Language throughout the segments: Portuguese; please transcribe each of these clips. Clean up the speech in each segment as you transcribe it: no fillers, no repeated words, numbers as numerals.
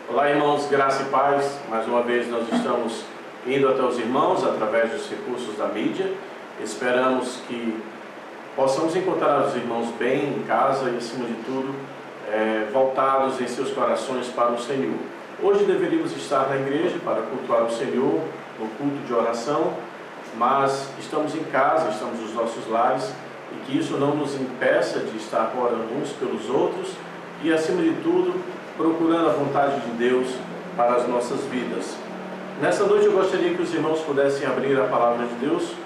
Olá, irmãos, graça e paz. Mais uma vez nós estamos indo até os irmãos através dos recursos da mídia. Esperamos que possamos encontrar os irmãos bem em casa e, acima de tudo, voltados em seus corações para o Senhor. Hoje deveríamos estar na igreja para cultuar o Senhor, no culto de oração, mas estamos em casa, estamos nos nossos lares, e que isso não nos impeça de estar orando uns pelos outros e, acima de tudo, procurando a vontade de Deus para as nossas vidas. Nessa noite eu gostaria que os irmãos pudessem abrir a palavra de Deus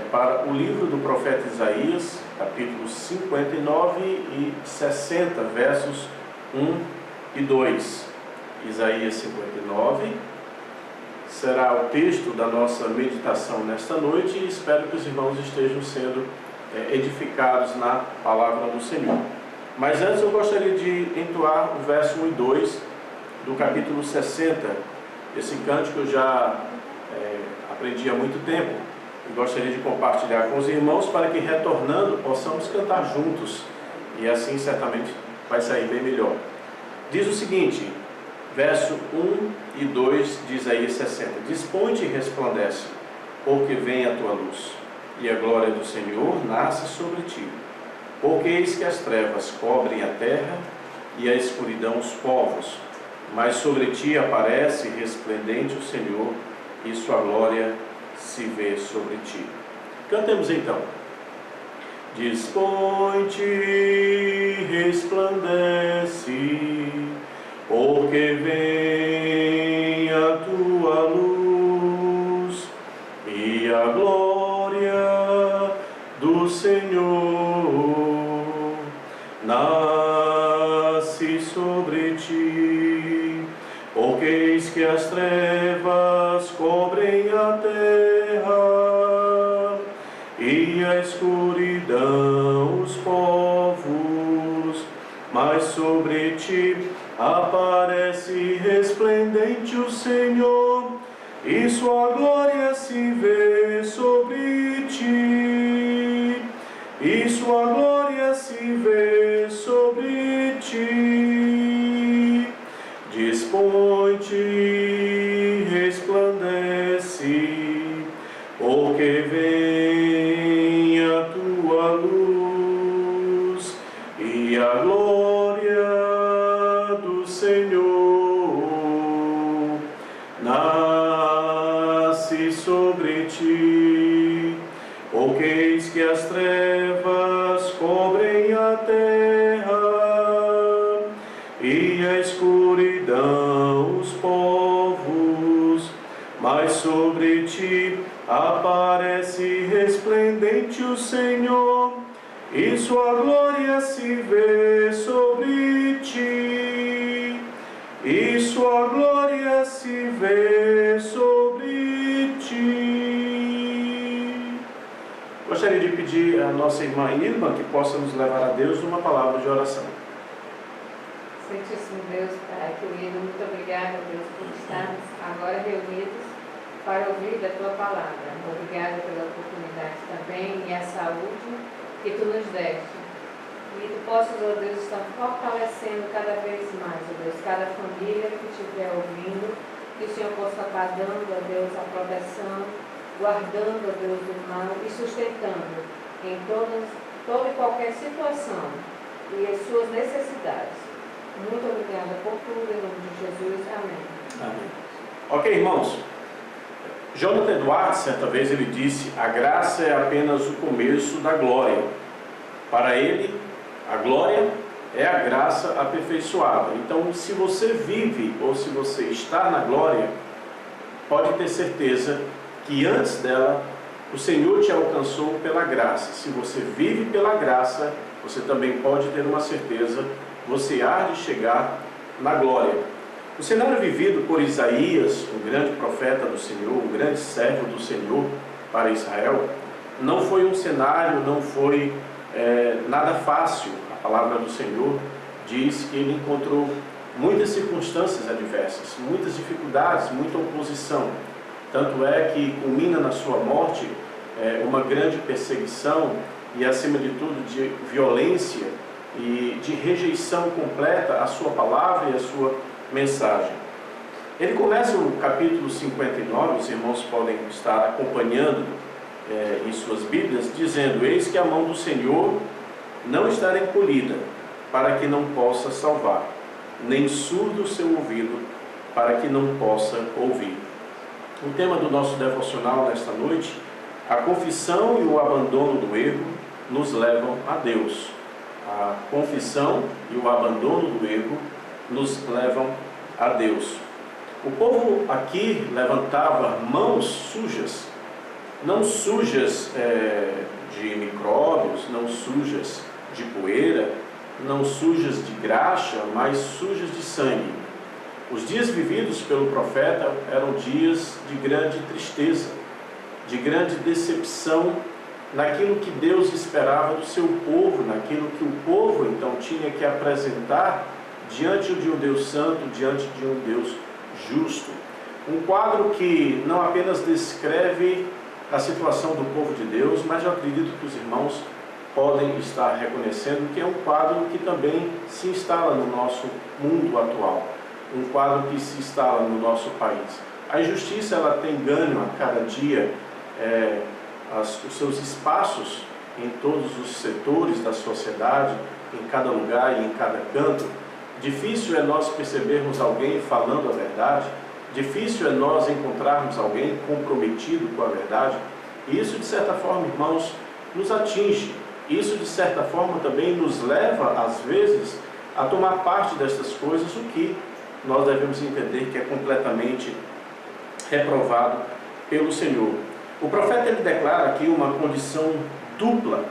para o livro do profeta Isaías, capítulos 59 e 60, versos 1 e 2. Isaías 59 será o texto da nossa meditação nesta noite e espero que os irmãos estejam sendo edificados na palavra do Senhor. Mas antes eu gostaria de entoar o verso 1 e 2 do capítulo 60. Esse cântico eu já aprendi há muito tempo e gostaria de compartilhar com os irmãos para que, retornando, possamos cantar juntos, e assim certamente vai sair bem melhor. Diz o seguinte, verso 1 e 2 de Isaías 60: Dispõe-te e resplandece, porque vem a tua luz, e a glória do Senhor nasce sobre ti. Porque eis que as trevas cobrem a terra e a escuridão os povos, mas sobre ti aparece resplendente o Senhor, e sua glória se vê sobre ti. Cantemos então. Dispõe-te, resplandece, porque vem a tua luz, e a glória do Senhor nasce sobre ti. Porque eis que as trevas cobrem a terra e a escuridão os povos, mas sobre ti aparece resplendente o Senhor, e sua glória se vê sobre ti, e sua glória se vê sobre ti. Dispõe-te, resplandece, porque vem a tua luz, e a glória do Senhor nasce sobre ti. Porque eis que as trevas cobrem a terra e a escuridão os povos, mas sobre ti aparece resplendente o Senhor, e sua glória se vê sobre ti, e sua glória se vê sobre ti. Gostaria de pedir à nossa irmã Irma que possa nos levar a Deus numa palavra de oração. Santíssimo Deus, Pai querido, muito obrigada, Deus, por estarmos agora reunidos para ouvir da Tua palavra. Obrigada pela oportunidade também e a saúde que Tu nos deste. E Tu possas, ó Deus, estar fortalecendo cada vez mais, ó Deus, cada família que estiver ouvindo, que o Senhor possa estar dando, ó Deus, a proteção, guardando, ó Deus, do mal e sustentando em toda e qualquer situação e as suas necessidades. Muito obrigada por tudo, em nome de Jesus. Amém. Amém. Ok, irmãos. Jonathan Edwards, certa vez, ele disse: a graça é apenas o começo da glória. Para ele, a glória é a graça aperfeiçoada. Então, se você vive ou se você está na glória, pode ter certeza que antes dela, o Senhor te alcançou pela graça. Se você vive pela graça, você também pode ter uma certeza: você há de chegar na glória. O cenário vivido por Isaías, um grande profeta do Senhor, um grande servo do Senhor para Israel, não foi um cenário, não foi nada fácil. A palavra do Senhor diz que ele encontrou muitas circunstâncias adversas, muitas dificuldades, muita oposição. Tanto é que culmina na sua morte uma grande perseguição e, acima de tudo, de violência e de rejeição completa à sua palavra e à sua mensagem. Ele começa o capítulo 59, os irmãos podem estar acompanhando em suas Bíblias, dizendo: eis que a mão do Senhor não estará encolhida, para que não possa salvar, nem surdo o seu ouvido, para que não possa ouvir. O tema do nosso devocional nesta noite: a confissão e o abandono do erro nos levam a Deus. A confissão e o abandono do erro nos levam a Deus. O povo aqui levantava mãos sujas, não sujas de micróbios, não sujas de poeira, não sujas de graxa, mas sujas de sangue. Os dias vividos pelo profeta eram dias de grande tristeza, de grande decepção naquilo que Deus esperava do seu povo, naquilo que o povo então tinha que apresentar diante de um Deus santo, diante de um Deus justo. Um quadro que não apenas descreve a situação do povo de Deus, mas eu acredito que os irmãos podem estar reconhecendo que é um quadro que também se instala no nosso mundo atual, um quadro que se instala no nosso país. A injustiça, ela tem ganho a cada dia os seus espaços em todos os setores da sociedade, em cada lugar e em cada canto. Difícil é nós percebermos alguém falando a verdade, difícil é nós encontrarmos alguém comprometido com a verdade. E isso, de certa forma, irmãos, nos atinge. Isso, de certa forma, também nos leva, às vezes, a tomar parte destas coisas, o que nós devemos entender que é completamente reprovado pelo Senhor. O profeta, ele declara aqui uma condição dupla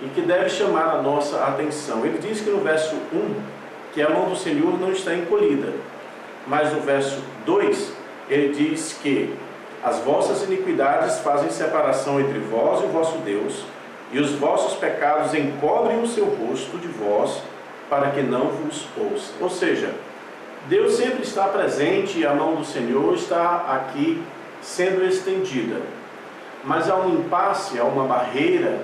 e que deve chamar a nossa atenção. Ele diz que no verso 1, que a mão do Senhor não está encolhida. Mas no verso 2, ele diz que as vossas iniquidades fazem separação entre vós e o vosso Deus, e os vossos pecados encobrem o seu rosto de vós, para que não vos ouça. Ou seja, Deus sempre está presente e a mão do Senhor está aqui sendo estendida. Mas há um impasse, há uma barreira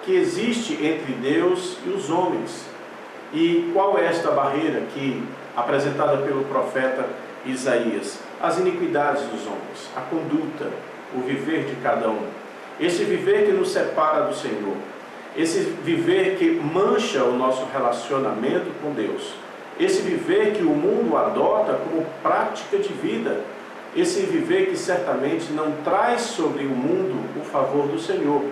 que existe entre Deus e os homens. E qual é esta barreira que, apresentada pelo profeta Isaías? As iniquidades dos homens, a conduta, o viver de cada um. Esse viver que nos separa do Senhor. Esse viver que mancha o nosso relacionamento com Deus. Esse viver que o mundo adota como prática de vida. Esse viver que certamente não traz sobre o mundo o favor do Senhor.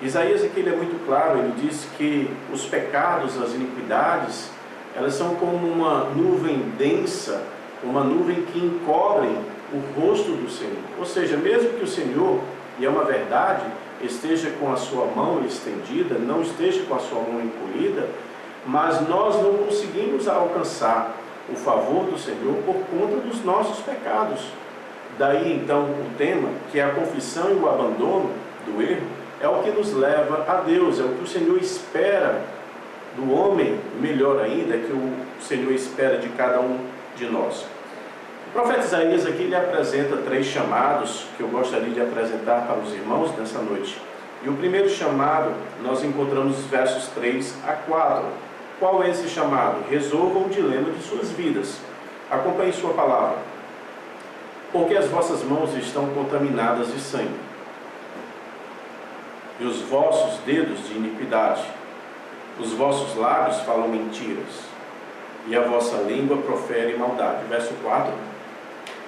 Isaías aqui ele é muito claro, ele diz que os pecados, as iniquidades, elas são como uma nuvem densa, uma nuvem que encobrem o rosto do Senhor. Ou seja, mesmo que o Senhor, e é uma verdade, esteja com a sua mão estendida, não esteja com a sua mão encolhida, mas nós não conseguimos alcançar o favor do Senhor por conta dos nossos pecados. Daí então o tema, que é a confissão e o abandono do erro, é o que nos leva a Deus, é o que o Senhor espera do homem, melhor ainda, que o Senhor espera de cada um de nós. O profeta Isaías aqui ele apresenta 3 chamados que eu gostaria de apresentar para os irmãos nessa noite. E o primeiro chamado nós encontramos nos versos 3 a 4. Qual é esse chamado? Resolvam o dilema de suas vidas. Acompanhe sua palavra. Porque as vossas mãos estão contaminadas de sangue, e os vossos dedos de iniquidade, os vossos lábios falam mentiras, e a vossa língua profere maldade. Verso 4.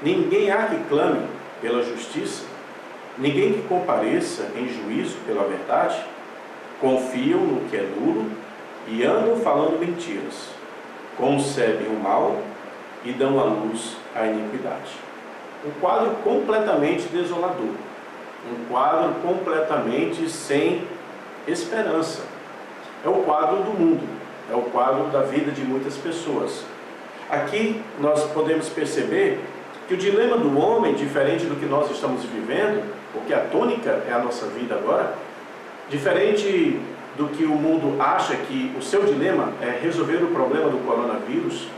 Ninguém há que clame pela justiça, ninguém que compareça em juízo pela verdade. Confiam no que é nulo e andam falando mentiras, concebem o mal e dão à luz a iniquidade. Um quadro completamente desolador, um quadro completamente sem esperança. É o quadro do mundo, é o quadro da vida de muitas pessoas. Aqui nós podemos perceber que o dilema do homem, diferente do que nós estamos vivendo, porque a tônica é a nossa vida agora, diferente do que o mundo acha que o seu dilema é resolver o problema do coronavírus,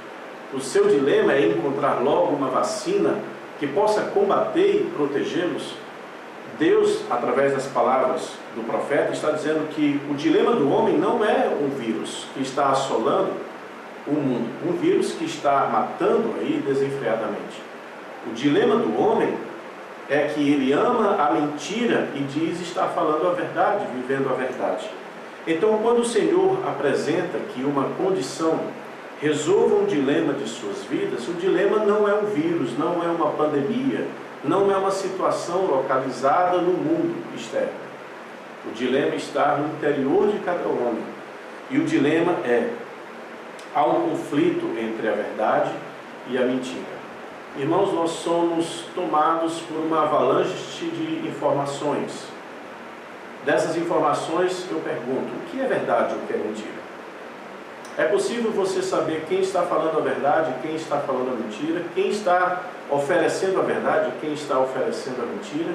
o seu dilema é encontrar logo uma vacina que possa combater e protegê-los. Deus, através das palavras do profeta, está dizendo que o dilema do homem não é um vírus que está assolando o mundo. Um vírus que está matando aí desenfreadamente. O dilema do homem é que ele ama a mentira e diz estar falando a verdade, vivendo a verdade. Então, quando o Senhor apresenta que uma condição resolva um dilema de suas vidas, o dilema não é um vírus, não é uma pandemia, não é uma situação localizada no mundo externo. O dilema está no interior de cada homem. E o dilema é: há um conflito entre a verdade e a mentira. Irmãos, nós somos tomados por uma avalanche de informações. Dessas informações eu pergunto: o que é verdade e o que é mentira? É possível você saber quem está falando a verdade e quem está falando a mentira? Quem está oferecendo a verdade e quem está oferecendo a mentira?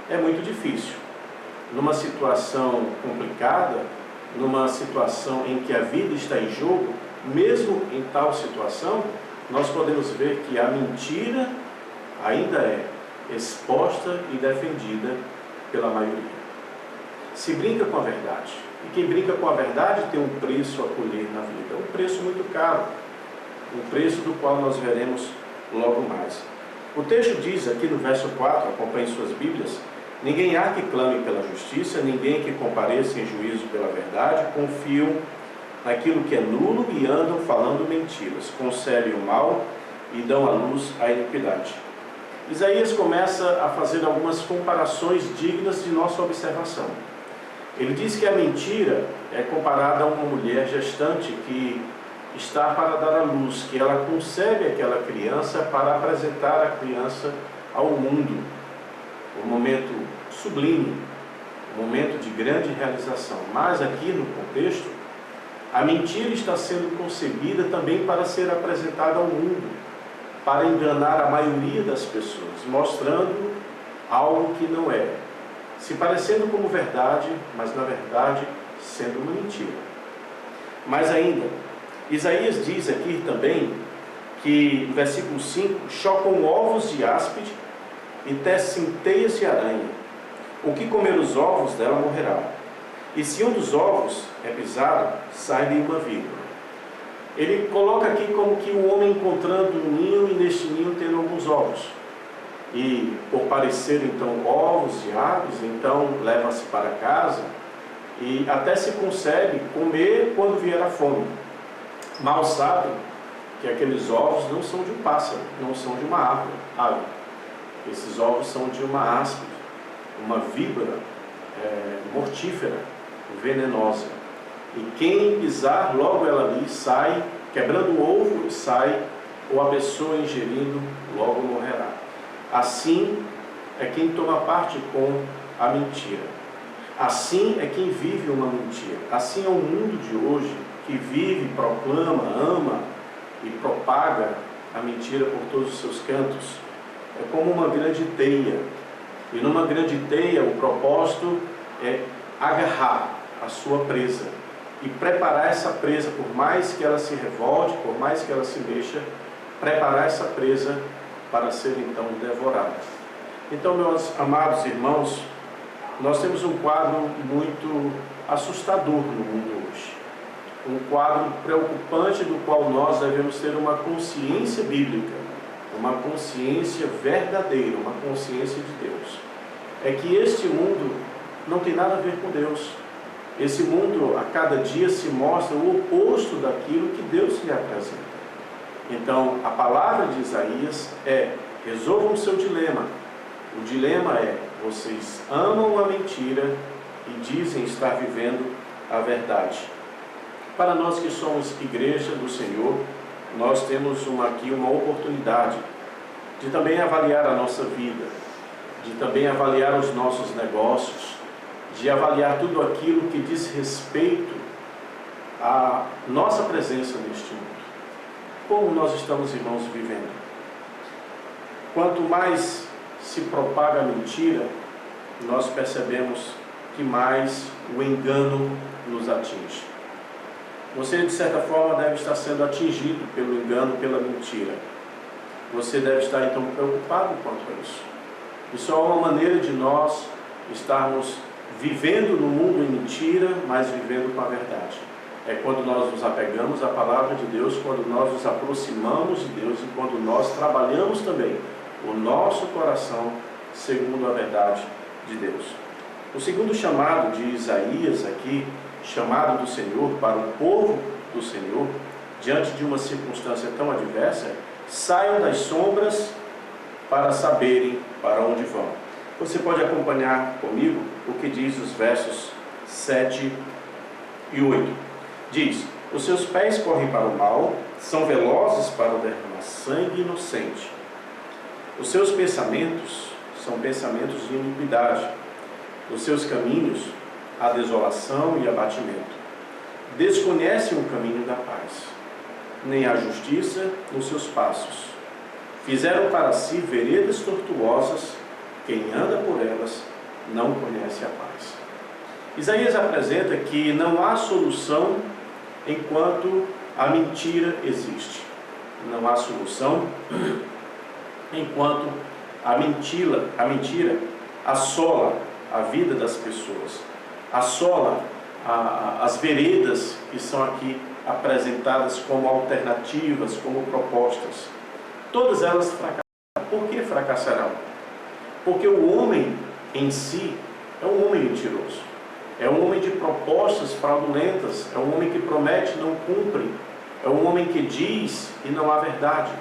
É muito difícil. Numa situação complicada, numa situação em que a vida está em jogo, mesmo em tal situação, nós podemos ver que a mentira ainda é exposta e defendida pela maioria. Se brinca com a verdade. E quem brinca com a verdade tem um preço a colher na vida. Um preço muito caro. Um preço do qual nós veremos logo mais. O texto diz aqui no verso 4, acompanhem suas Bíblias: ninguém há que clame pela justiça, ninguém que compareça em juízo pela verdade, confiam naquilo que é nulo e andam falando mentiras, concebem o mal e dão à luz a iniquidade. Isaías começa a fazer algumas comparações dignas de nossa observação. Ele diz que a mentira é comparada a uma mulher gestante que está para dar à luz, que ela concebe aquela criança para apresentar a criança ao mundo. Um momento sublime, um momento de grande realização. Mas aqui no contexto, a mentira está sendo concebida também para ser apresentada ao mundo, para enganar a maioria das pessoas, mostrando algo que não é, se parecendo como verdade, mas na verdade sendo uma mentira. Mas ainda, Isaías diz aqui também que, no versículo 5, chocam ovos de áspide e tecem teias de aranha. O que comer os ovos dela morrerá. E se um dos ovos é pisado, sai-lhe uma vírgula. Ele coloca aqui como que o homem encontrando um ninho e neste ninho tendo alguns ovos. E por parecer então ovos de aves, então leva-se para casa e até se concebe comer quando vier a fome. Mal sabe que aqueles ovos não são de um pássaro, não são de uma ave. Esses ovos são de uma áspide, uma víbora mortífera, venenosa. E quem pisar, logo ela ali sai, quebrando o ovo, sai, ou a pessoa ingerindo, logo morrerá. Assim é quem toma parte com a mentira. Assim é quem vive uma mentira. Assim é o mundo de hoje, que vive, proclama, ama e propaga a mentira por todos os seus cantos. É como uma grande teia. E numa grande teia, o propósito é agarrar a sua presa e preparar essa presa, por mais que ela se revolte, por mais que ela se mexa, preparar essa presa para ser então devorada. Então, meus amados irmãos, nós temos um quadro muito assustador no mundo hoje. Um quadro preocupante do qual nós devemos ter uma consciência bíblica, uma consciência verdadeira, uma consciência de Deus. É que este mundo não tem nada a ver com Deus. Esse mundo, a cada dia, se mostra o oposto daquilo que Deus lhe apresenta. Então, a palavra de Isaías é: resolvam o seu dilema. O dilema é: vocês amam a mentira e dizem estar vivendo a verdade. Para nós que somos igreja do Senhor, nós temos aqui uma oportunidade de também avaliar a nossa vida, de também avaliar os nossos negócios, de avaliar tudo aquilo que diz respeito à nossa presença neste mundo. Como nós estamos, irmãos, vivendo? Quanto mais se propaga a mentira, nós percebemos que mais o engano nos atinge. Você, de certa forma, deve estar sendo atingido pelo engano, pela mentira. Você deve estar, então, preocupado quanto a isso. Isso é uma maneira de nós estarmos vivendo no mundo em mentira, mas vivendo com a verdade. é quando nós nos apegamos à palavra de Deus, quando nós nos aproximamos de Deus e quando nós trabalhamos também o nosso coração segundo a verdade de Deus. O segundo chamado de Isaías aqui, chamado do Senhor para o povo do Senhor, diante de uma circunstância tão adversa, saiam das sombras para saberem para onde vão. Você pode acompanhar comigo o que diz os versos 7 e 8. Diz: os seus pés correm para o mal, são velozes para derramar sangue inocente. Os seus pensamentos são pensamentos de iniquidade. Os seus caminhos, a desolação e abatimento. Desconhecem o caminho da paz, nem a justiça nos seus passos. Fizeram para si veredas tortuosas, quem anda por elas não conhece a paz. Isaías apresenta que não há solução enquanto a mentira existe. Não há solução enquanto a mentira assola a vida das pessoas, assola as veredas que são aqui apresentadas como alternativas, como propostas. Todas elas fracassarão. Por que fracassarão? Porque o homem em si é um homem mentiroso, é um homem de propostas fraudulentas, é um homem que promete e não cumpre, é um homem que diz e não há verdade.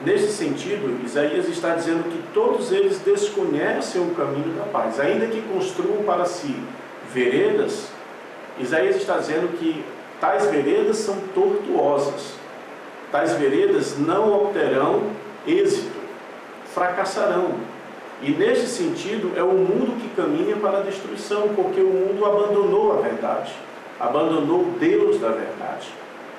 Nesse sentido, Isaías está dizendo que todos eles desconhecem o caminho da paz. Ainda que construam para si veredas, Isaías está dizendo que tais veredas são tortuosas. Tais veredas não obterão êxito, fracassarão. E nesse sentido é o mundo que caminha para a destruição, porque o mundo abandonou a verdade, abandonou Deus da verdade.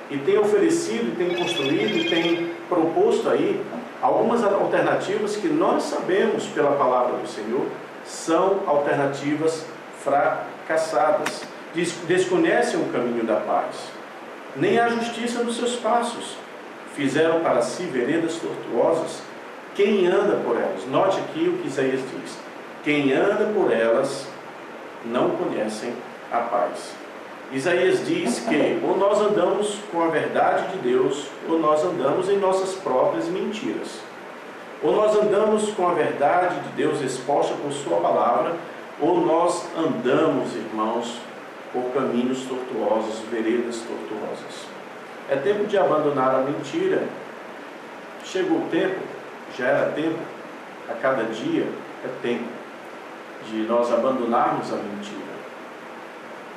E tem oferecido, tem construído, tem proposto aí algumas alternativas que nós sabemos pela palavra do Senhor são alternativas fracassadas. Desconhecem o caminho da paz, nem a justiça nos seus passos. Fizeram para si veredas tortuosas, quem anda por elas. Note aqui o que Isaías diz: quem anda por elas não conhecem a paz. Isaías diz que ou nós andamos com a verdade de Deus, ou nós andamos em nossas próprias mentiras. Ou nós andamos com a verdade de Deus exposta por sua palavra, ou nós andamos, irmãos, por caminhos tortuosos, veredas tortuosas. É tempo de abandonar a mentira. Chegou o tempo, já era tempo, a cada dia é tempo de nós abandonarmos a mentira.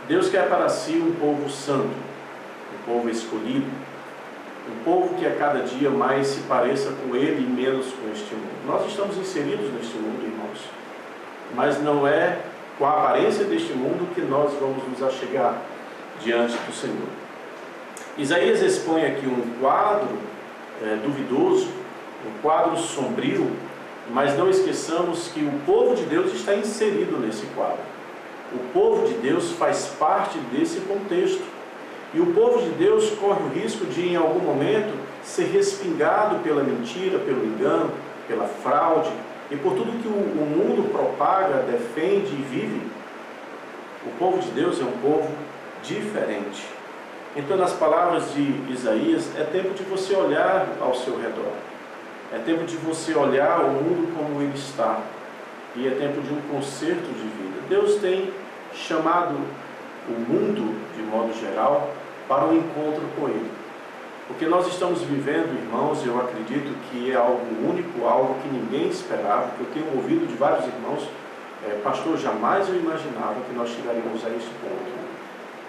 Deus quer para si um povo santo, um povo escolhido, um povo que a cada dia mais se pareça com Ele e menos com este mundo. Nós estamos inseridos neste mundo, irmãos, mas não é com a aparência deste mundo que nós vamos nos achegar diante do Senhor. Isaías expõe aqui um quadro duvidoso, um quadro sombrio, mas não esqueçamos que o povo de Deus está inserido nesse quadro. O povo de Deus faz parte desse contexto. E o povo de Deus corre o risco de, em algum momento, ser respingado pela mentira, pelo engano, pela fraude e por tudo que o mundo propaga, defende e vive. O povo de Deus é um povo diferente. Então, nas palavras de Isaías, é tempo de você olhar ao seu redor. É tempo de você olhar o mundo como ele está. E é tempo de um conserto de vida. Deus tem chamado o mundo, de modo geral, para um encontro com Ele. O que nós estamos vivendo, irmãos, eu acredito que é algo único, algo que ninguém esperava, que eu tenho ouvido de vários irmãos. Pastor, jamais eu imaginava que nós chegaríamos a este ponto.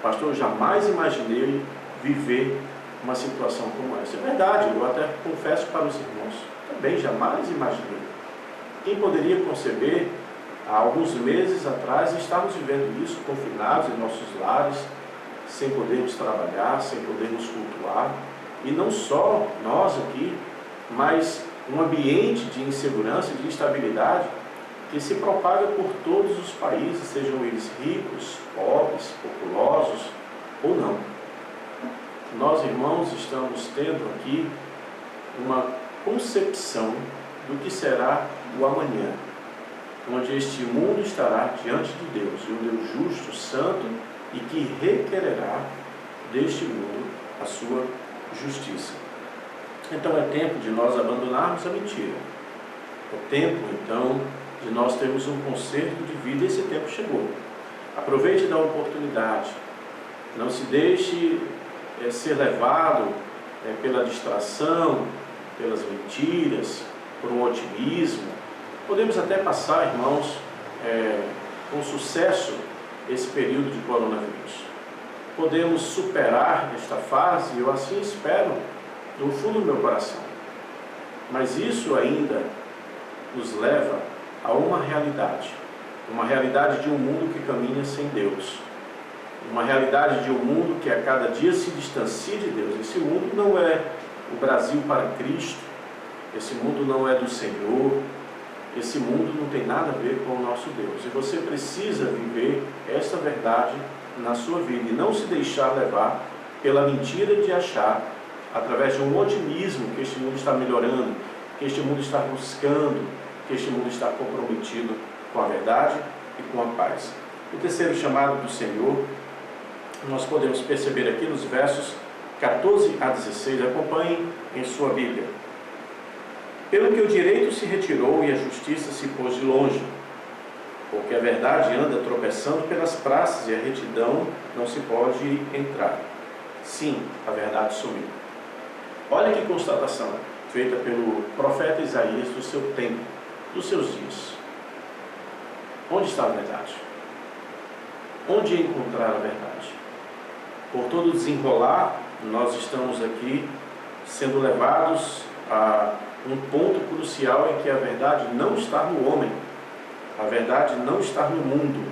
Pastor, eu jamais imaginei viver uma situação como essa. É verdade, eu até confesso para os irmãos, também jamais imaginei. Quem poderia conceber, há alguns meses atrás, estarmos vivendo isso, confinados em nossos lares, sem podermos trabalhar, sem podermos cultuar, e não só nós aqui, mas um ambiente de insegurança, de instabilidade, que se propaga por todos os países, sejam eles ricos, pobres, populosos ou não. Nós, irmãos, estamos tendo aqui uma concepção do que será o amanhã, onde este mundo estará diante de Deus, de um Deus justo, santo, e que requererá deste mundo a sua justiça. Então é tempo de nós abandonarmos a mentira. É tempo, então, de nós termos um conserto de vida. Esse tempo chegou. Aproveite da oportunidade. Não se deixe ser levado pela distração, pelas mentiras, por um otimismo. Podemos até passar, irmãos, com sucesso esse período de coronavírus. Podemos superar esta fase, eu assim espero, do fundo do meu coração. Mas isso ainda nos leva a uma realidade de um mundo que caminha sem Deus, uma realidade de um mundo que a cada dia se distancia de Deus. Esse mundo não é o Brasil para Cristo, esse mundo não é do Senhor, esse mundo não tem nada a ver com o nosso Deus. E você precisa viver esta verdade na sua vida e não se deixar levar pela mentira de achar, através de um otimismo, que este mundo está melhorando, que este mundo está buscando, que este mundo está comprometido com a verdade e com a paz. O terceiro chamado do Senhor, nós podemos perceber aqui nos versos 14 a 16, acompanhem em sua Bíblia. Pelo que o direito se retirou e a justiça se pôs de longe, porque a verdade anda tropeçando pelas praças e a retidão não se pode entrar. Sim, a verdade sumiu. Olha que constatação feita pelo profeta Isaías do seu tempo, dos seus dias. Onde está a verdade? Onde encontrar a verdade? Por todo desenrolar, nós estamos aqui sendo levados a um ponto crucial em que a verdade não está no homem, a verdade não está no mundo,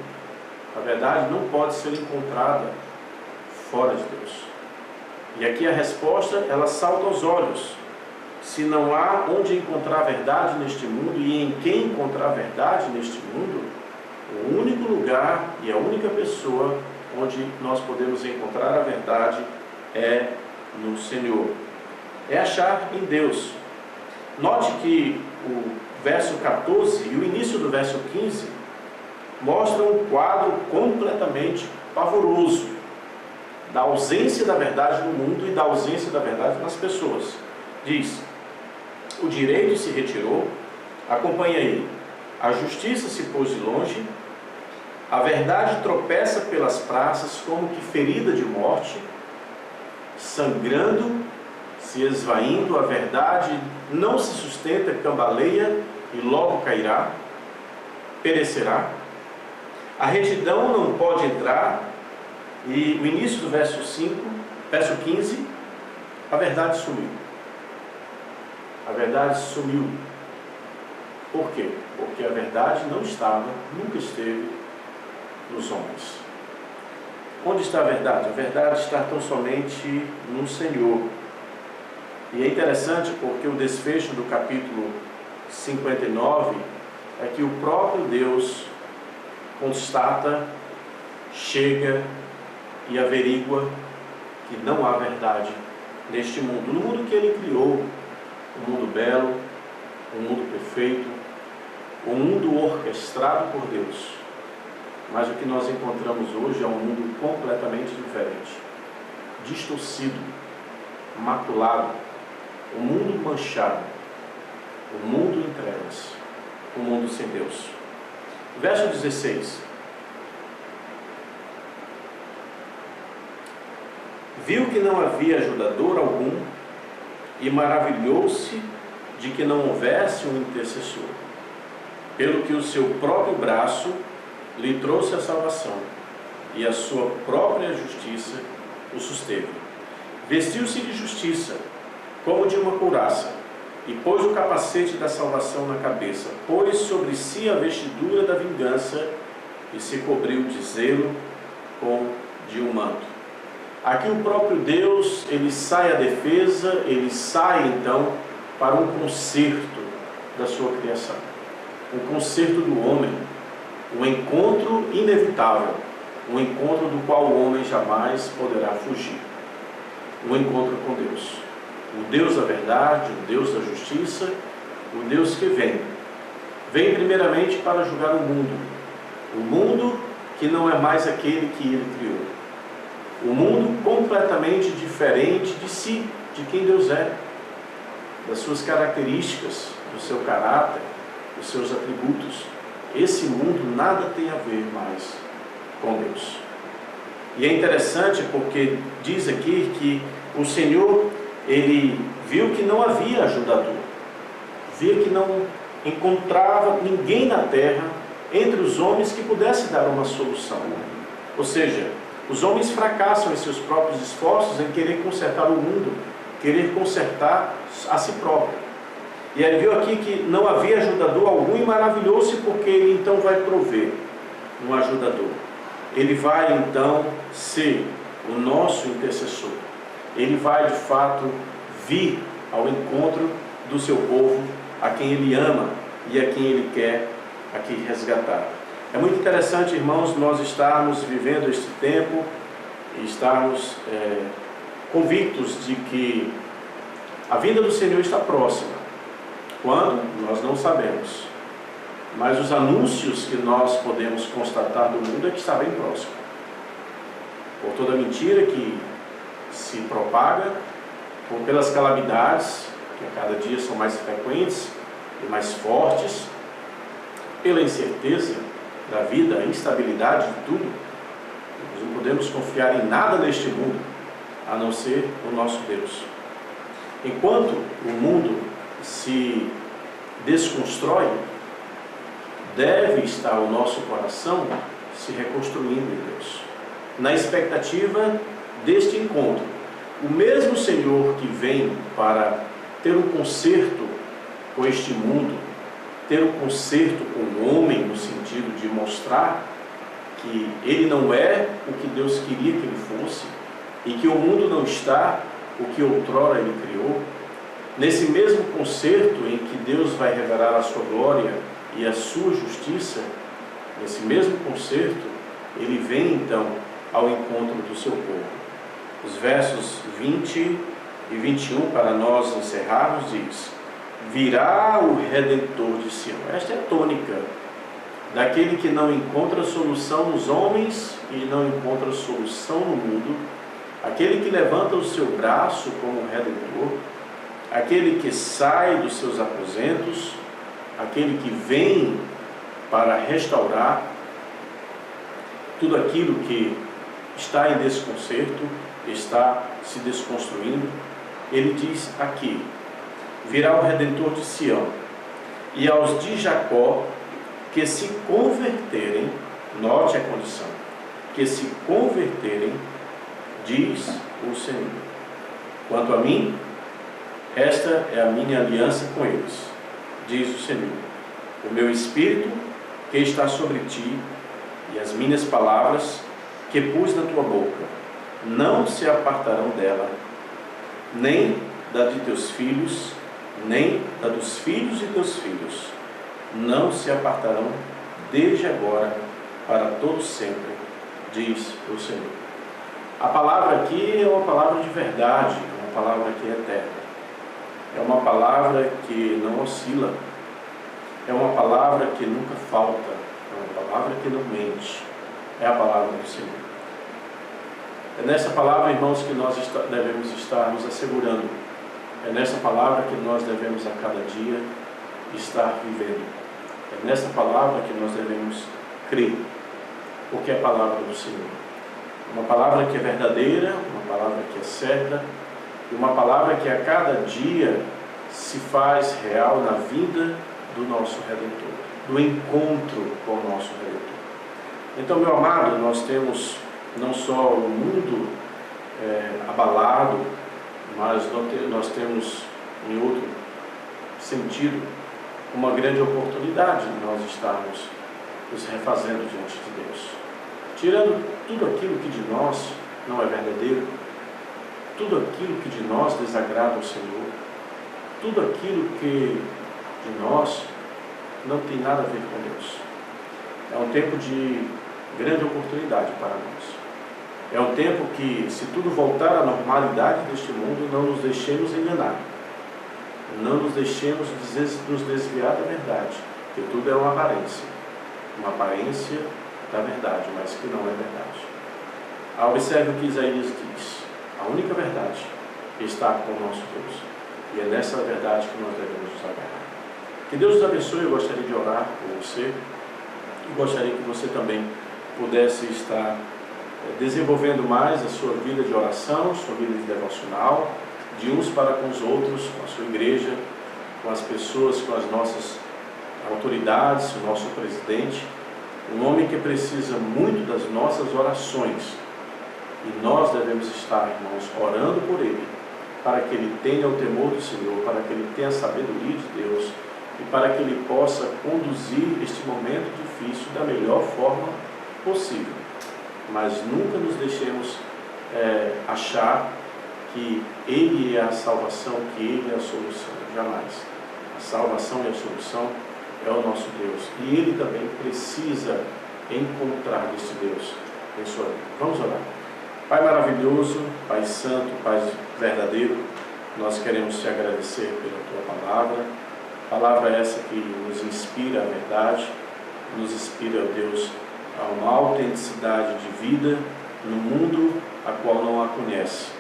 a verdade não pode ser encontrada fora de Deus. E aqui a resposta, ela salta aos olhos. Se não há onde encontrar a verdade neste mundo e em quem encontrar a verdade neste mundo, o único lugar e a única pessoa onde nós podemos encontrar a verdade é no Senhor. É achar em Deus. Note que o verso 14 e o início do verso 15 mostram um quadro completamente pavoroso da ausência da verdade no mundo e da ausência da verdade nas pessoas. Diz: o direito se retirou, acompanha aí, a justiça se pôs de longe, a verdade tropeça pelas praças como que ferida de morte, sangrando, se esvaindo, a verdade não se sustenta, cambaleia e logo cairá, perecerá. A retidão não pode entrar. E o início do verso 15, a verdade sumiu. A verdade sumiu. Por quê? Porque a verdade não estava, nunca esteve nos homens. Onde está a verdade? A verdade está tão somente no Senhor. E é interessante porque o desfecho do capítulo 59 é que o próprio Deus constata, chega e averigua que não há verdade neste mundo. No mundo que Ele criou, um mundo belo, um mundo perfeito, um mundo orquestrado por Deus. Mas o que nós encontramos hoje é um mundo completamente diferente, distorcido, maculado, um mundo manchado, um mundo em trevas, um mundo sem Deus. Verso 16. Viu que não havia ajudador algum e maravilhou-se de que não houvesse um intercessor, pelo que o seu próprio braço lhe trouxe a salvação e a sua própria justiça o susteve. Vestiu-se de justiça, como de uma couraça, e pôs o capacete da salvação na cabeça, pôs sobre si a vestidura da vingança e se cobriu de zelo como de um manto. Aqui o próprio Deus, ele sai à defesa, ele sai então para um conserto da sua criação, um conserto do homem, um encontro inevitável, um encontro do qual o homem jamais poderá fugir, um encontro com Deus, o Deus da verdade, o Deus da justiça, o Deus que vem primeiramente para julgar o mundo que não é mais aquele que ele criou, Um mundo completamente diferente de si, de quem Deus é, das suas características, do seu caráter, dos seus atributos. Esse mundo nada tem a ver mais com Deus. E é interessante porque diz aqui que o Senhor, Ele viu que não havia ajudador, via que não encontrava ninguém na terra entre os homens que pudesse dar uma solução. Ou seja, os homens fracassam em seus próprios esforços em querer consertar o mundo, querer consertar a si próprio. E ele viu aqui que não havia ajudador algum e maravilhou-se porque Ele então vai prover um ajudador. Ele vai então ser o nosso intercessor. Ele vai de fato vir ao encontro do seu povo, a quem Ele ama e a quem Ele quer aqui resgatar. É muito interessante, irmãos, nós estarmos vivendo este tempo e estarmos convictos de que a vinda do Senhor está próxima. Quando? Nós não sabemos. Mas os anúncios que nós podemos constatar do mundo é que está bem próximo. Por toda mentira que se propaga, pelas calamidades, que a cada dia são mais frequentes e mais fortes, pela incerteza da vida, a instabilidade de tudo. Nós não podemos confiar em nada neste mundo, a não ser o nosso Deus. Enquanto o mundo se desconstrói, deve estar o nosso coração se reconstruindo em Deus, na expectativa deste encontro. O mesmo Senhor que vem para ter um concerto com este mundo, ter um concerto com o homem, no sentido de mostrar que ele não é o que Deus queria que ele fosse, e que o mundo não está o que outrora ele criou. Nesse mesmo concerto em que Deus vai revelar a sua glória e a sua justiça, nesse mesmo concerto, ele vem então ao encontro do seu povo. Os versos 20 e 21, para nós encerrarmos, diz: virá o Redentor de Sião. Esta é a tônica daquele que não encontra solução nos homens e não encontra solução no mundo, aquele que levanta o seu braço como Redentor, aquele que sai dos seus aposentos, aquele que vem para restaurar tudo aquilo que está em desconcerto, está se desconstruindo. Ele diz aqui: virá o Redentor de Sião, e aos de Jacó que se converterem, note a condição, que se converterem, diz o Senhor. Quanto a mim, esta é a minha aliança com eles, diz o Senhor. O meu Espírito que está sobre ti e as minhas palavras que pus na tua boca não se apartarão dela, nem da de teus filhos, nem da dos filhos de teus filhos, não se apartarão desde agora para todo sempre, diz o Senhor. A palavra aqui é uma palavra de verdade, é uma palavra que é eterna, é uma palavra que não oscila, é uma palavra que nunca falta, é uma palavra que não mente, é a palavra do Senhor. É nessa palavra, irmãos, que nós devemos estar nos assegurando, é nessa palavra que nós devemos a cada dia estar vivendo, é nessa palavra que nós devemos crer, porque é a palavra do Senhor. Uma palavra que é verdadeira, uma palavra que é certa, e uma palavra que a cada dia se faz real na vida do nosso Redentor, do encontro com o nosso Redentor. Então, meu amado, nós temos não só o mundo abalado, mas nós temos, em outro sentido, uma grande oportunidade de nós estarmos nos refazendo diante de Deus, tirando tudo aquilo que de nós não é verdadeiro, tudo aquilo que de nós desagrada ao Senhor, tudo aquilo que de nós não tem nada a ver com Deus. É um tempo de grande oportunidade para nós. É um tempo que, se tudo voltar à normalidade deste mundo, não nos deixemos enganar, não nos deixemos nos desviar da verdade, porque tudo é uma aparência da verdade, mas que não é verdade. Observe o que Isaías diz. A única verdade está com o nosso Deus. E é nessa verdade que nós devemos nos agarrar. Que Deus nos abençoe. Eu gostaria de orar por você. E gostaria que você também pudesse estar desenvolvendo mais a sua vida de oração, sua vida de devocional, de uns para com os outros, com a sua igreja, com as pessoas, com as nossas autoridades, o nosso presidente, um homem que precisa muito das nossas orações. E nós devemos estar, irmãos, orando por ele, para que ele tenha o temor do Senhor, para que ele tenha a sabedoria de Deus e para que ele possa conduzir este momento difícil da melhor forma possível. Mas nunca nos deixemos achar que ele é a salvação, que ele é a solução. Jamais. A salvação e a solução é o nosso Deus. E ele também precisa encontrar esse Deus em sua vida. Vamos orar. Pai maravilhoso, Pai santo, Pai verdadeiro, nós queremos te agradecer pela tua palavra. Palavra essa que nos inspira a verdade, nos inspira, ó Deus, a uma autenticidade de vida no mundo a qual não a conhece,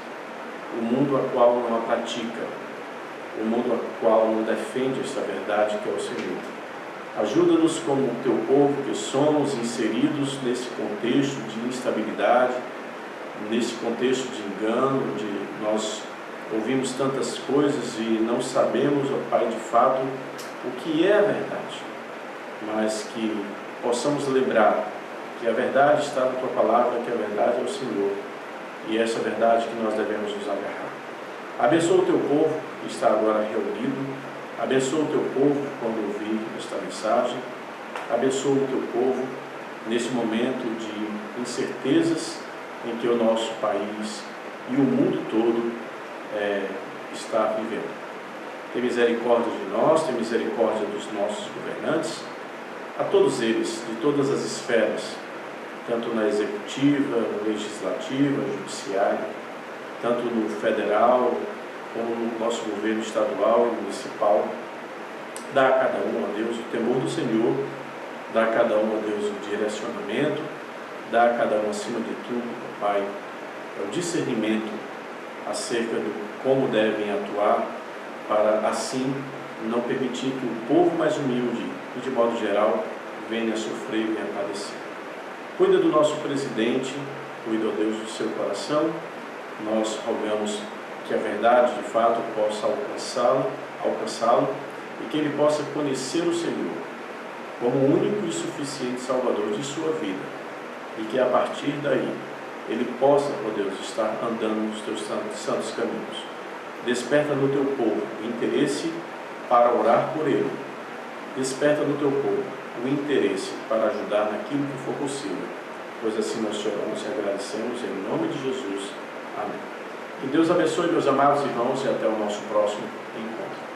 o mundo a qual não a pratica, o mundo a qual não defende esta verdade que é o Senhor. Ajuda-nos como o teu povo que somos inseridos nesse contexto de instabilidade, nesse contexto de engano, de nós ouvimos tantas coisas e não sabemos, ó Pai, de fato, o que é a verdade, mas que possamos lembrar que a verdade está na tua palavra, que a verdade é o Senhor, e essa verdade que nós devemos nos agarrar. Abençoa o teu povo que está agora reunido, abençoa o teu povo quando ouvir esta mensagem, abençoa o teu povo nesse momento de incertezas em que o nosso país e o mundo todo está vivendo. Tem misericórdia de nós, tem misericórdia dos nossos governantes, a todos eles, de todas as esferas, tanto na executiva, legislativa, judiciária, tanto no federal, como no nosso governo estadual e municipal. Dá a cada um, ó Deus, o temor do Senhor, dá a cada um, ó Deus, o direcionamento, dá a cada um, acima de tudo, ó Pai, o discernimento acerca de como devem atuar, para assim não permitir que o povo mais humilde e de modo geral venha a sofrer e venha a padecer. Cuida do nosso presidente, cuida, ó Deus, do seu coração. Nós rogamos que a verdade de fato possa alcançá-lo e que ele possa conhecer o Senhor como o único e suficiente Salvador de sua vida, e que a partir daí ele possa, ó Deus, estar andando nos teus santos caminhos. Desperta no teu povo o interesse para orar por ele. Desperta no teu povo o interesse para ajudar naquilo que for possível. Pois assim nós te oramos e agradecemos em nome de Jesus. Amém. Que Deus abençoe, meus amados irmãos, e até o nosso próximo encontro.